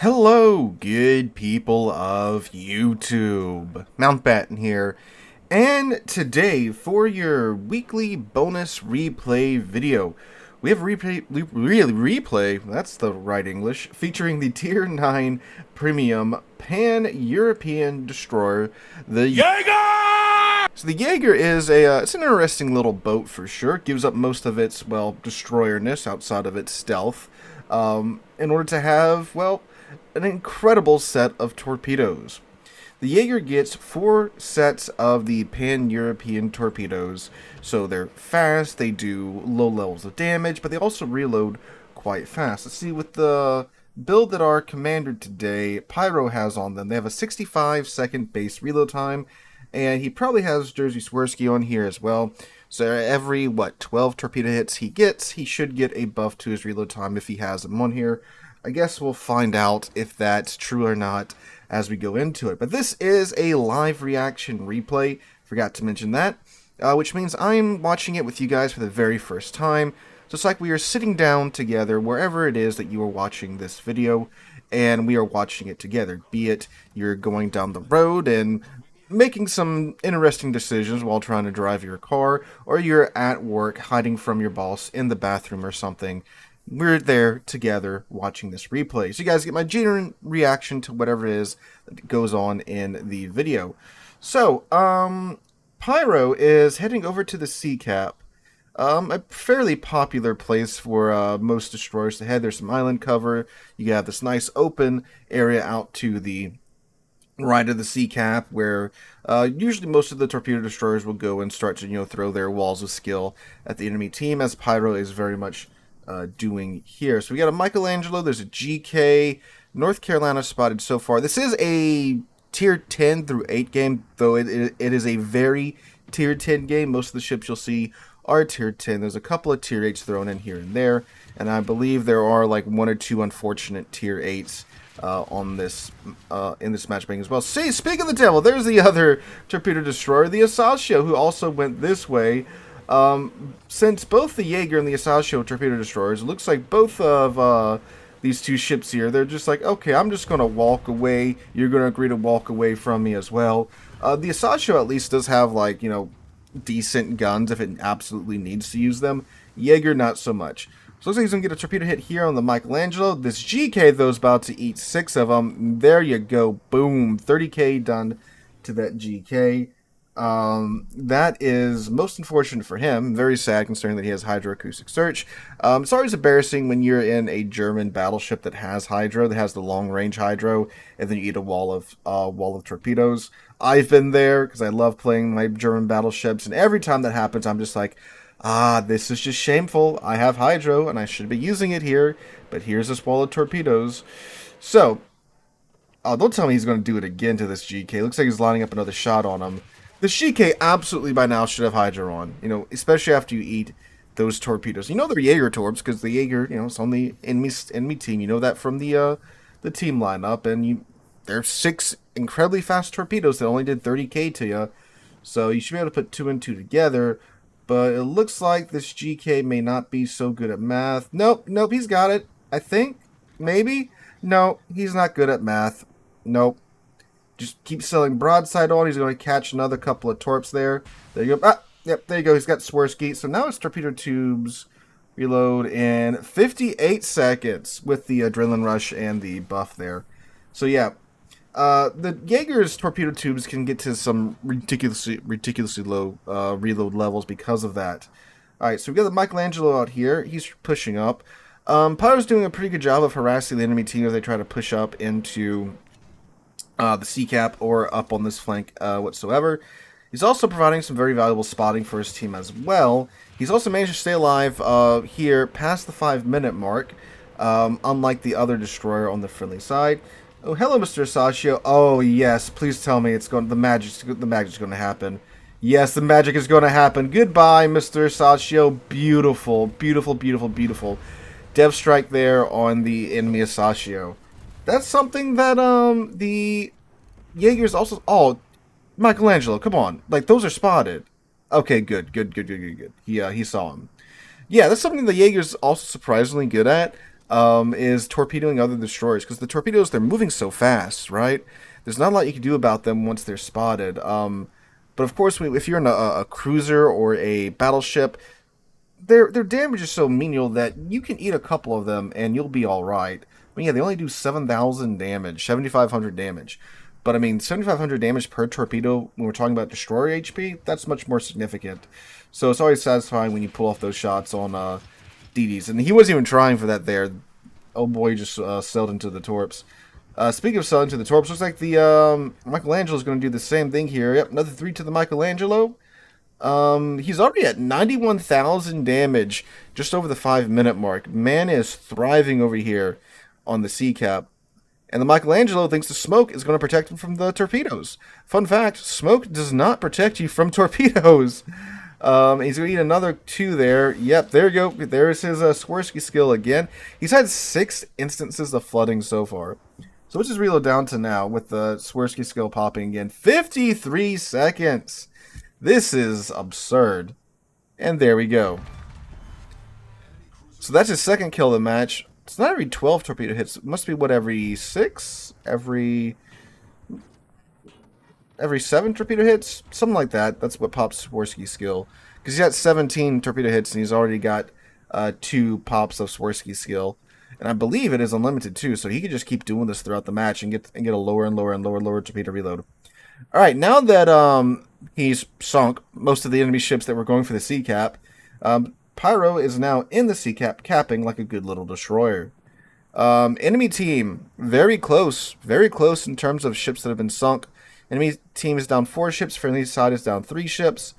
Hello, good people of YouTube. Mountbatten here, and today for your weekly bonus replay video, we have a replay, that's the right English, featuring the Tier 9 Premium Pan-European Destroyer, the Jager! So the Jager is it's an interesting little boat for sure. It gives up most of its, well, destroyerness outside of its stealth, in order to have, well, an incredible set of torpedoes. The Jager gets 4 sets of the Pan-European torpedoes, so they're fast, they do low levels of damage, but they also reload quite fast. Let's see, with the build that our commander today, Pyro, has on them, they have a 65-second base reload time, and he probably has Jersey Swirsky on here as well. So every, 12 torpedo hits he gets, he should get a buff to his reload time if he has them on here. I guess we'll find out if that's true or not as we go into it. But this is a live reaction replay, forgot to mention that, which means I'm watching it with you guys for the very first time. So it's like we are sitting down together wherever it is that you are watching this video, and we are watching it together. Be it you're going down the road and making some interesting decisions while trying to drive your car, or you're at work hiding from your boss in the bathroom or something. We're there together watching this replay, so you guys get my genuine reaction to whatever it is that goes on in the video. So, Pyro is heading over to the sea cap, a fairly popular place for most destroyers to head. There's some island cover, you have this nice open area out to the right of the sea cap, where usually most of the torpedo destroyers will go and start to, throw their walls of skill at the enemy team, as Pyro is very much doing here. So we got a Michelangelo, there's a GK, North Carolina spotted so far. This is a tier 10 through 8 game, though it is a very tier 10 game. Most of the ships you'll see are tier 10. There's a couple of tier 8s thrown in here and there, and I believe there are like 1 or 2 unfortunate tier 8s on this in this matchmaking as well. See, speaking of the devil, there's the other torpedo destroyer, the Asasio, who also went this way. Since both the Jager and the Asasio torpedo destroyers, it looks like both of these two ships here, they're just like, okay, I'm just going to walk away. You're going to agree to walk away from me as well. The Asasio at least does have, like, decent guns if it absolutely needs to use them. Jager, not so much. So looks like he's going to get a torpedo hit here on the Michelangelo. This GK, though, is about to eat 6 of them. There you go. Boom. 30k done to that GK. That is most unfortunate for him. Very sad, considering that he has hydroacoustic search. It's always embarrassing when you're in a German battleship that has hydro, that has the long-range hydro, and then you eat a wall of torpedoes. I've been there because I love playing my German battleships, and every time that happens, I'm just like, this is just shameful. I have hydro, and I should be using it here, but here's this wall of torpedoes. So, don't tell me he's going to do it again to this GK. Looks like he's lining up another shot on him. The GK absolutely by now should have hydro on, especially after you eat those torpedoes. You know they're Jager torps because the Jager, it's on the enemy team. You know that from the team lineup, and there's 6 incredibly fast torpedoes that only did 30k to you, so you should be able to put 2 and 2 together. But it looks like this GK may not be so good at math. Nope, he's got it. I think, maybe. No, he's not good at math. Nope. Just keep selling broadside on. He's going to catch another couple of torps there. There you go. Yep, there you go. He's got Swirsky. So now it's torpedo tubes reload in 58 seconds with the adrenaline rush and the buff there. So yeah, the Jager's torpedo tubes can get to some ridiculously low reload levels because of that. All right, so we got the Michelangelo out here. He's pushing up. Pyro's doing a pretty good job of harassing the enemy team as they try to push up into the sea cap or up on this flank whatsoever. He's also providing some very valuable spotting for his team as well. He's also managed to stay alive here past the 5-minute mark, unlike the other destroyer on the friendly side. Oh, hello, Mr. Asasio. Oh, yes, please tell me the magic's going to happen. Yes, the magic is going to happen. Goodbye, Mr. Asasio. Beautiful, beautiful, beautiful, beautiful. Dev strike there on the enemy Asasio. That's something that the Jager's also... Oh, Michelangelo, come on. Like, those are spotted. Okay, good. He saw him. Yeah, that's something the Jager's also surprisingly good at. is torpedoing other destroyers, because the torpedoes, they're moving so fast, right? There's not a lot you can do about them once they're spotted. But of course, if you're in a cruiser or a battleship, their damage is so menial that you can eat a couple of them and you'll be all right. But yeah, they only do 7,000 damage, 7,500 damage. But I mean, 7,500 damage per torpedo when we're talking about destroyer HP, that's much more significant. So it's always satisfying when you pull off those shots on DDs. And he wasn't even trying for that there. Oh boy, just sailed into the torps. Speaking of sailing to the torps, looks like the Michelangelo is going to do the same thing here. Yep, another 3 to the Michelangelo. He's already at 91,000 damage, just over the 5-minute mark. Man is thriving over here on the sea cap. And the Michelangelo thinks the smoke is going to protect him from the torpedoes. Fun fact, smoke does not protect you from torpedoes. He's going to eat another 2 there. Yep, there you go. There's his Swirsky skill again. He's had 6 instances of flooding so far. So let's just reload down to now with the Swirsky skill popping again. 53 seconds. This is absurd. And there we go. So that's his second kill of the match. It's not every 12 torpedo hits. It must be, what, every 6? Every 7 torpedo hits? Something like that. That's what pops Swirsky's skill. Because he's got 17 torpedo hits and he's already got 2 pops of Swirsky's skill. And I believe it is unlimited too, so he could just keep doing this throughout the match and get a lower and lower and lower torpedo reload. Alright, now that he's sunk most of the enemy ships that were going for the sea cap, Pyro is now in the sea cap, capping like a good little destroyer. Enemy team, very close in terms of ships that have been sunk. Enemy team is down 4 ships, friendly side is down 3 ships.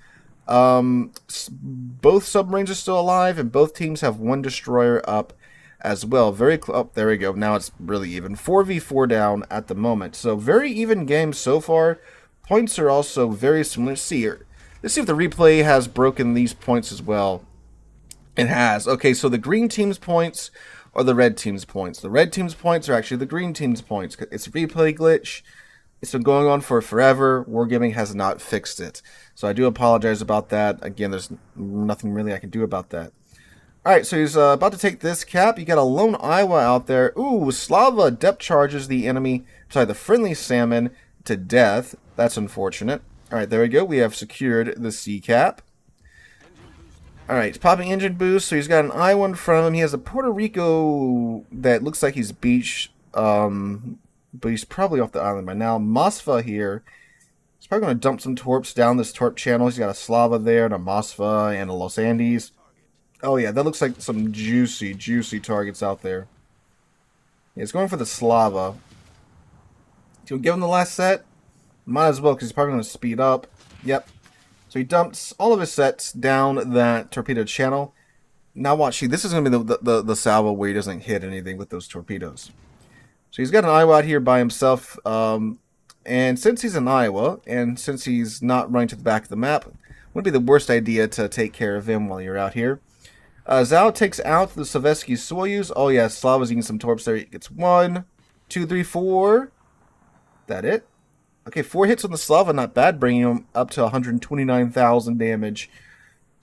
Both submarines are still alive, and both teams have 1 destroyer up as well. Very oh, there we go. Now it's really even. 4v4 down at the moment. So very even game so far. Points are also very similar. Let's see here. Let's see if the replay has broken these points as well. It has. Okay, so the green team's points are the red team's points. The red team's points are actually the green team's points. It's a replay glitch. It's been going on for forever. Wargaming has not fixed it. So I do apologize about that. Again, there's nothing really I can do about that. Alright, so he's about to take this cap. You got a lone Iowa out there. Ooh, Slava depth charges the enemy, sorry, the friendly salmon to death. That's unfortunate. Alright, there we go. We have secured the sea cap. Alright, popping engine boost. So he's got an Iowa in front of him. He has a Puerto Rico that looks like he's beached, but he's probably off the island by now. Mosfa here. He's probably going to dump some torps down this torp channel. He's got a Slava there, and a Mosfa, and a Los Andes. Oh yeah, that looks like some juicy targets out there. Yeah, he's going for the Slava. Do we give him the last set? Might as well, because he's probably going to speed up. Yep. So he dumps all of his sets down that torpedo channel. Now watch, see, this is going to be the salvo where he doesn't hit anything with those torpedoes. So he's got an Iowa out here by himself. And since he's in Iowa, and since he's not running to the back of the map, would be the worst idea to take care of him while you're out here. Zhao takes out the Sovietsky Soyuz. Oh yeah, Slava's eating some torps there. He gets 1, 2, 3, 4. That it? Okay, 4 hits on the Slava, not bad, bringing him up to 129,000 damage.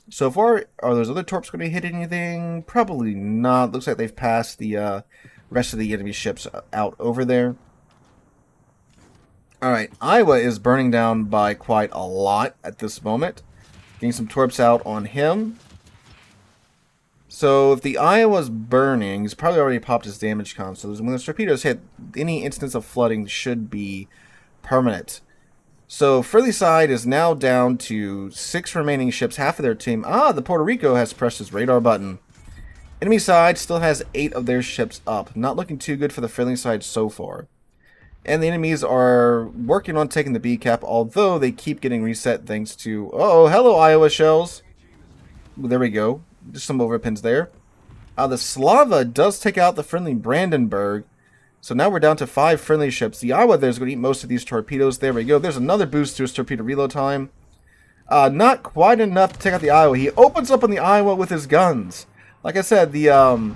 So far, are those other torps going to hit anything? Probably not. Looks like they've passed the rest of the enemy ships out over there. Alright, Iowa is burning down by quite a lot at this moment. Getting some torps out on him. So if the Iowa's burning, he's probably already popped his damage con. So when the torpedoes hit, any instance of flooding should be permanent. So friendly side is now down to 6 remaining ships, half of their team. The Puerto Rico has pressed his radar button. Enemy side still has 8 of their ships up. Not looking too good for the friendly side so far. And the enemies are working on taking the B cap, although they keep getting reset thanks to... Uh-oh, hello Iowa shells. There we go. Just some overpins there. The Slava does take out the friendly Brandenburg. So now we're down to 5 friendly ships. The Iowa there is going to eat most of these torpedoes. There we go. There's another boost to his torpedo reload time. Not quite enough to take out the Iowa. He opens up on the Iowa with his guns. Like I said, the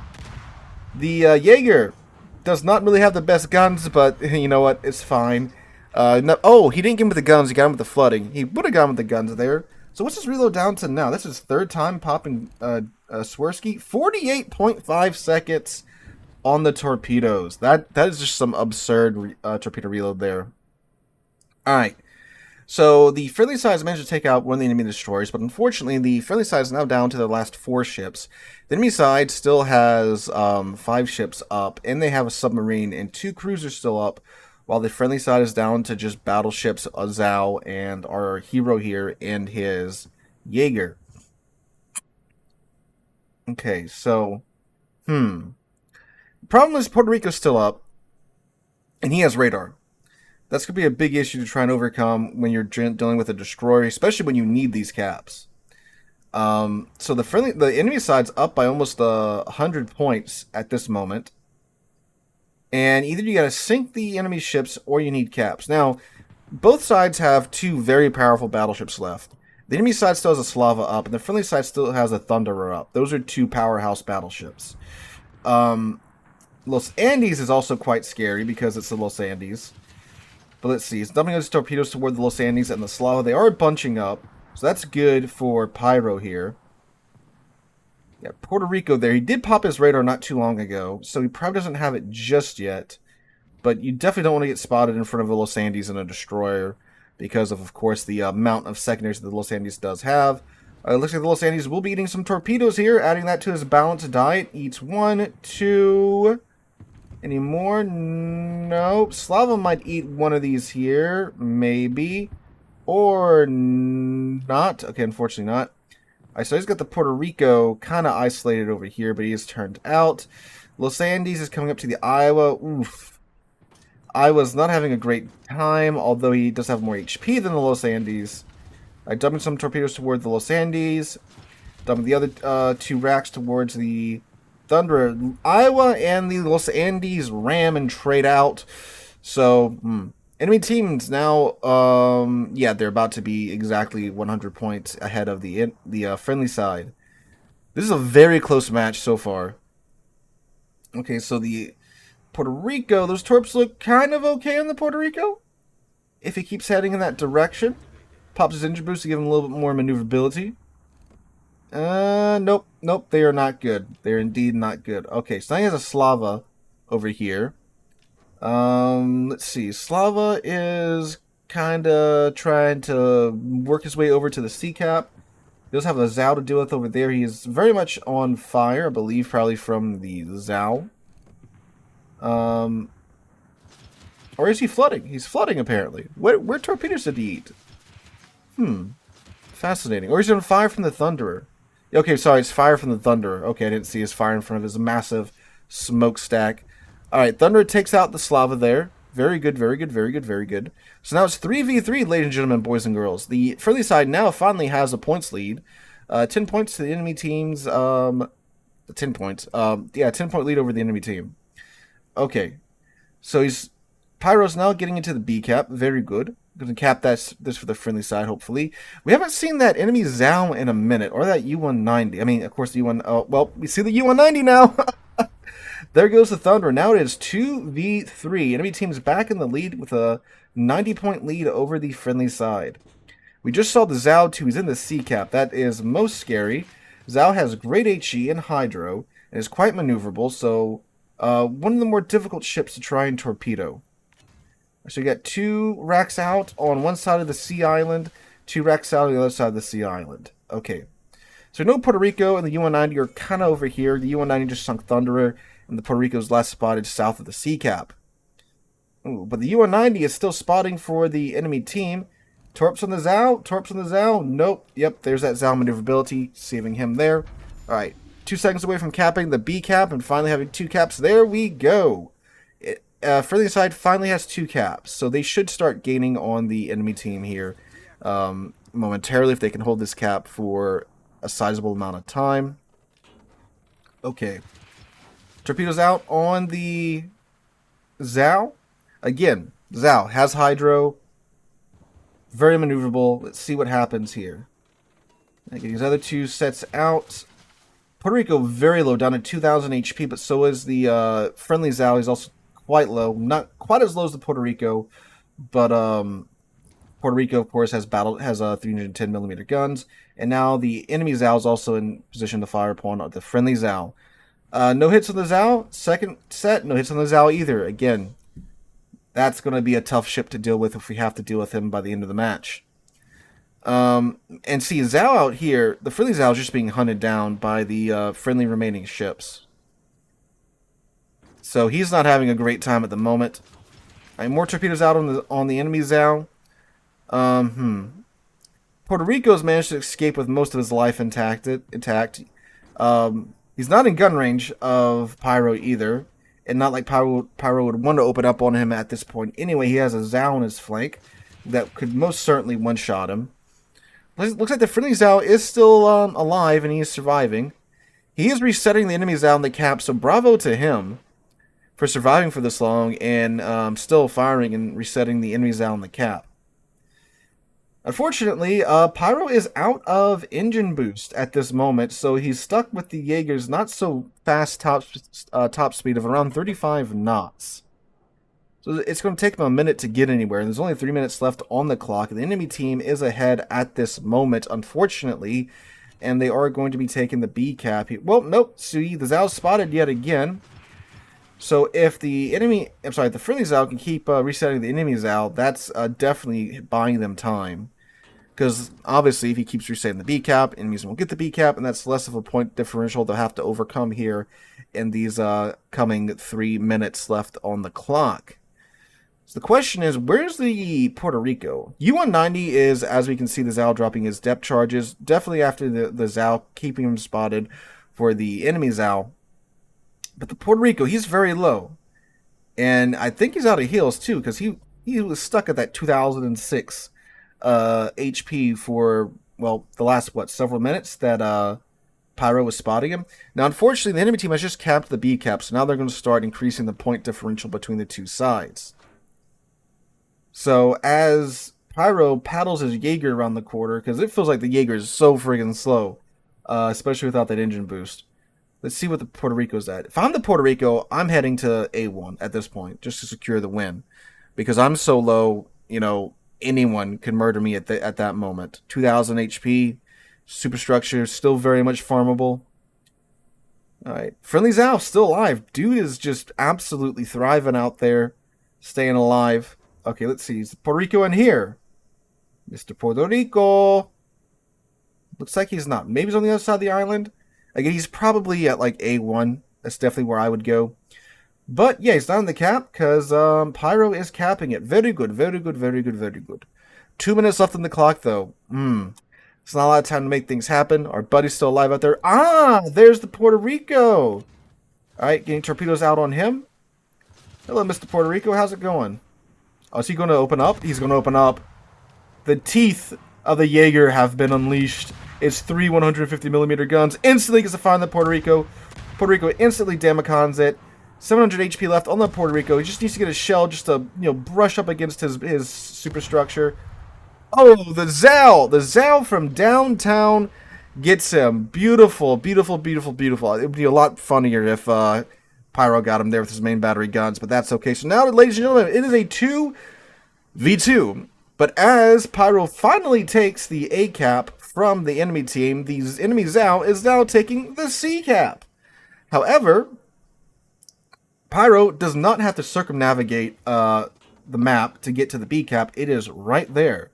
Jager does not really have the best guns, but you know what? It's fine. No, oh, he didn't get him with the guns. He got him with the flooding. He would have got him with the guns there. So what's his reload down to now? That's his 3rd time popping Swirsky. 48.5 seconds. on the torpedoes. That is just some absurd torpedo reload there. All right. So the friendly side has managed to take out one of the enemy destroyers, but unfortunately the friendly side is now down to the last 4 ships. The enemy side still has 5 ships up, and they have a submarine and 2 cruisers still up, while the friendly side is down to just battleships, Zhao, and our hero here and his Jager. Okay, so, problem is Puerto Rico's still up, and he has radar. That's going to be a big issue to try and overcome when you're dealing with a destroyer, especially when you need these caps. So the enemy side's up by almost 100 points at this moment. And either you got to sink the enemy ships or you need caps. Now, both sides have 2 very powerful battleships left. The enemy side still has a Slava up, and the friendly side still has a Thunderer up. Those are 2 powerhouse battleships. Los Andes is also quite scary because it's the Los Andes. But let's see, it's dumping those torpedoes toward the Los Andes and the Slava. They are bunching up, so that's good for Pyro here. Yeah, Puerto Rico there. He did pop his radar not too long ago, so he probably doesn't have it just yet. But you definitely don't want to get spotted in front of a Los Andes and a destroyer because of course, the amount of secondaries that the Los Andes does have. Looks like the Los Andes will be eating some torpedoes here, adding that to his balanced diet. Eats 1, 2... Any more? Nope. Slava might eat one of these here. Maybe. Or not. Okay, unfortunately not. Alright, so he's got the Puerto Rico kind of isolated over here, but he is turned out. Los Andes is coming up to the Iowa. Oof. Iowa's not having a great time, although he does have more HP than the Los Andes. Alright, dumping some torpedoes toward the Los Andes. Dumping the other 2 racks towards the Thunder. Iowa and the Los Andes ram and trade out. So, enemy teams now, yeah, they're about to be exactly 100 points ahead of the friendly side. This is a very close match so far. Okay, so the Puerto Rico, those torps look kind of okay on the Puerto Rico. If he keeps heading in that direction. Pops his engine boost to give him a little bit more maneuverability. Nope, they are not good. They're indeed not good. Okay, so now he has a Slava over here. Let's see. Slava is kind of trying to work his way over to the sea cap. He does have a Zhao to deal with over there. He is very much on fire, I believe, probably from the Zhao. Or is he flooding? He's flooding, apparently. Where torpedoes did he eat? Fascinating. Or he's on fire from the Thunderer. Okay, sorry, it's fire from the Thunderer. Okay, I didn't see his fire in front of his massive smokestack. Alright, Thunderer takes out the Slava there. Very good, very good, very good, very good. So now it's 3v3, ladies and gentlemen, boys and girls. The friendly side now finally has a points lead. 10 points to the enemy team's... 10 points. Yeah, 10-point lead over the enemy team. Okay. So Pyro's now getting into the B cap. Very good. Going to cap this for the friendly side, hopefully. We haven't seen that enemy Zhao in a minute, or that U-190. I mean, of course, the U-1... Oh, well, we see the U-190 now! There goes the Thunder. Now it is 2v3. Enemy team's back in the lead with a 90-point lead over the friendly side. We just saw the Zhao 2. He's in the C cap. That is most scary. Zhao has great HE and Hydro, and is quite maneuverable, so one of the more difficult ships to try and torpedo. So you got 2 racks out on one side of the sea island, 2 racks out on the other side of the sea island. Okay. So no Puerto Rico and the U-190 are kind of over here. The U-190 just sunk Thunderer, and the Puerto Rico's last spotted south of the sea cap. Ooh, but the U-190 is still spotting for the enemy team. Torps on the Zhao? Torps on the Zhao? Nope. Yep, there's that Zhao maneuverability, saving him there. Alright, 2 seconds away from capping the B cap and finally having 2 caps. There we go. Friendly side finally has 2 caps, so they should start gaining on the enemy team here momentarily if they can hold this cap for a sizable amount of time. Okay. Torpedoes out on the Zhao. Again, Zhao has Hydro. Very maneuverable. Let's see what happens here. Get these other 2 sets out. Puerto Rico very low, down to 2,000 HP, but so is the friendly Zhao. He's also quite low. Not quite as low as the Puerto Rico, but Puerto Rico, of course, has 310mm guns. And now the enemy Zhao is also in position to fire upon the friendly Zhao. No hits on the Zao. Second set, no hits on the Zao either. Again, that's going to be a tough ship to deal with if we have to deal with him by the end of the match. And see, Zao out here, the friendly Zao is just being hunted down by the friendly remaining ships. So he's not having a great time at the moment. More torpedoes out on the enemy Zao. Puerto Rico's managed to escape with most of his life intact. He's not in gun range of Pyro either. And not like Pyro would want to open up on him at this point. Anyway, he has a Zao on his flank that could most certainly one-shot him. Looks like the friendly Zao is still alive and he is surviving. He is resetting the enemy Zao in the cap, so bravo to him for surviving for this long and still firing and resetting the enemy Zao in the cap. Unfortunately, Pyro is out of engine boost at this moment, so he's stuck with the Jager's not so fast top speed of around 35 knots. So it's going to take him a minute to get anywhere, and there's only 3 minutes left on the clock. The enemy team is ahead at this moment, unfortunately, and they are going to be taking the B cap. Well, nope, see, the Zao spotted yet again. So if the friendly Zao can keep resetting the enemy Zao, that's definitely buying them time. Because obviously, if he keeps resetting the B cap, enemies won't get the B cap, and that's less of a point differential they'll have to overcome here in these coming 3 minutes left on the clock. So the question is, where's the Puerto Rico? U-190 is, as we can see, the Zao dropping his depth charges, definitely after the Zao keeping him spotted for the enemy Zao. But the Puerto Rico, he's very low. And I think he's out of heals, too, because he was stuck at that 2006 HP for, well, the last, several minutes that Pyro was spotting him. Now, unfortunately, the enemy team has just capped the B cap, so now they're going to start increasing the point differential between the two sides. So, as Pyro paddles his Jager around the quarter, because it feels like the Jager is so friggin' slow, especially without that engine boost. Let's see what the Puerto Rico's at. If I'm the Puerto Rico, I'm heading to A1 at this point, just to secure the win. Because I'm so low, anyone can murder me at that moment. 2,000 HP, superstructure, still very much farmable. Alright, friendly Zao, still alive. Dude is just absolutely thriving out there, staying alive. Okay, let's see, is Puerto Rico in here? Mr. Puerto Rico. Looks like he's not. Maybe he's on the other side of the island. Again, he's probably at like A1. That's definitely where I would go. But yeah, he's not in the cap because Pyro is capping it. Very good, very good, very good, very good. 2 minutes left on the clock though. It's not a lot of time to make things happen. Our buddy's still alive out there. There's the Puerto Rico. Alright, getting torpedoes out on him. Hello, Mr. Puerto Rico. How's it going? Oh, is he going to open up? He's going to open up. The teeth of the Jager have been unleashed. It's 3 150mm guns. Instantly gets a fire on the Puerto Rico. Puerto Rico instantly damacons it. 700 HP left on the Puerto Rico. He just needs to get a shell just to, brush up against his superstructure. Oh, the Zao! The Zao from downtown gets him. Beautiful, beautiful, beautiful, beautiful. It would be a lot funnier if Pyro got him there with his main battery guns, but that's okay. So now, ladies and gentlemen, it is a 2v2. But as Pyro finally takes the A cap from the enemy team, the enemy Zao is now taking the C cap. However, Pyro does not have to circumnavigate the map to get to the B cap. It is right there.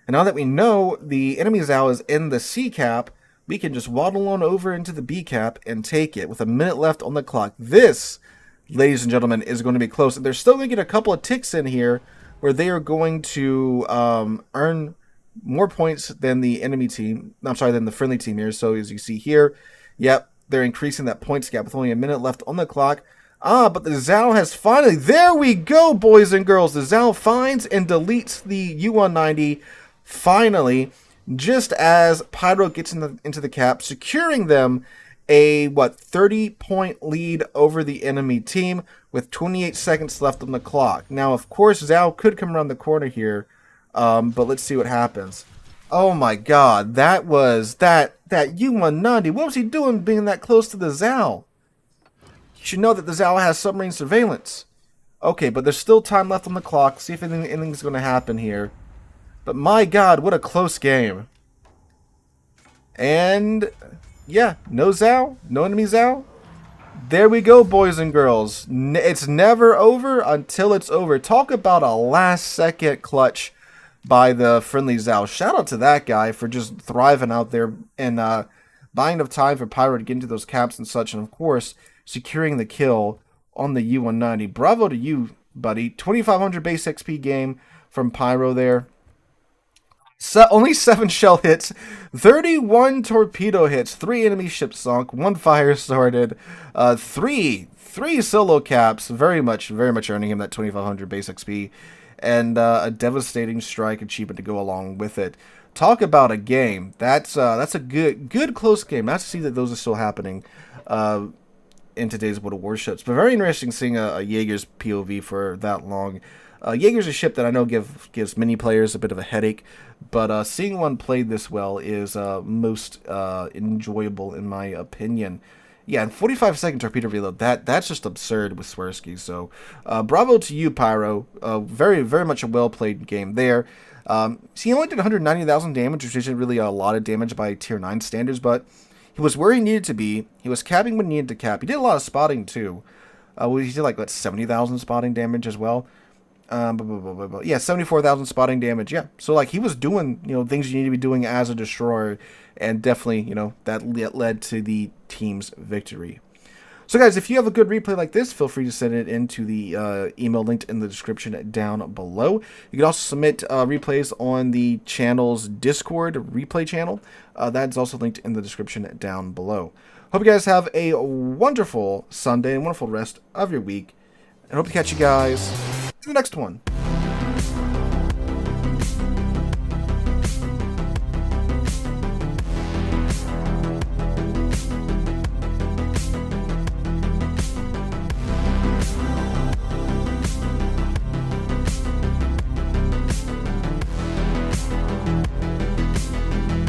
And now that we know the enemy Zao is in the C cap, we can just waddle on over into the B cap and take it with a minute left on the clock. This, ladies and gentlemen, is going to be close. And they're still going to get a couple of ticks in here where they are going to earn more points than the enemy team. Than the friendly team here. So as you see here, yep, they're increasing that points gap with only a minute left on the clock. But the Zao has finally, there we go, boys and girls. The Zao finds and deletes the U-190 finally, just as Pyro gets into the cap, securing them a 30-point lead over the enemy team with 28 seconds left on the clock. Now, of course, Zao could come around the corner here, but let's see what happens. Oh my God, that was that U-190. What was he doing being that close to the Zao? You should know that the Zao has submarine surveillance. Okay, but there's still time left on the clock. See if anything's going to happen here. But my God, what a close game. And yeah, no Zao, no enemy Zao. There we go, boys and girls. It's never over until it's over. Talk about a last-second clutch by the friendly Zhao. Shout out to that guy for just thriving out there and buying enough time for Pyro to get into those caps and such, and of course, securing the kill on the U-190. Bravo to you, buddy. 2,500 base XP game from Pyro there. So, only 7 shell hits, 31 torpedo hits, 3 enemy ships sunk, 1 fire started, 3 solo caps, very much earning him that 2,500 base XP, and a devastating strike achievement to go along with it. Talk about a game. That's a good close game. Nice to see that those are still happening in today's World of Warships. But very interesting seeing a Jager's POV for that long. Jager's a ship that I know gives many players a bit of a headache, but seeing one played this well is most enjoyable in my opinion. Yeah, and 45-second torpedo reload, that's just absurd with Swirsky. So bravo to you, Pyro. Very much a well-played game there. He only did 190,000 damage, which isn't really a lot of damage by Tier 9 standards, but he was where he needed to be. He was capping when he needed to cap. He did a lot of spotting, too. He did, like, what, 70,000 spotting damage as well. Yeah, 74,000 spotting damage. Yeah, so like he was doing things you need to be doing as a destroyer, and definitely that led to the team's victory. So guys, if you have a good replay like this, feel free to send it into the email linked in the description down below. You can also submit replays on the channel's Discord replay channel. That's also linked in the description down below. Hope you guys have a wonderful Sunday and wonderful rest of your week, and hope to catch you guys in the next one.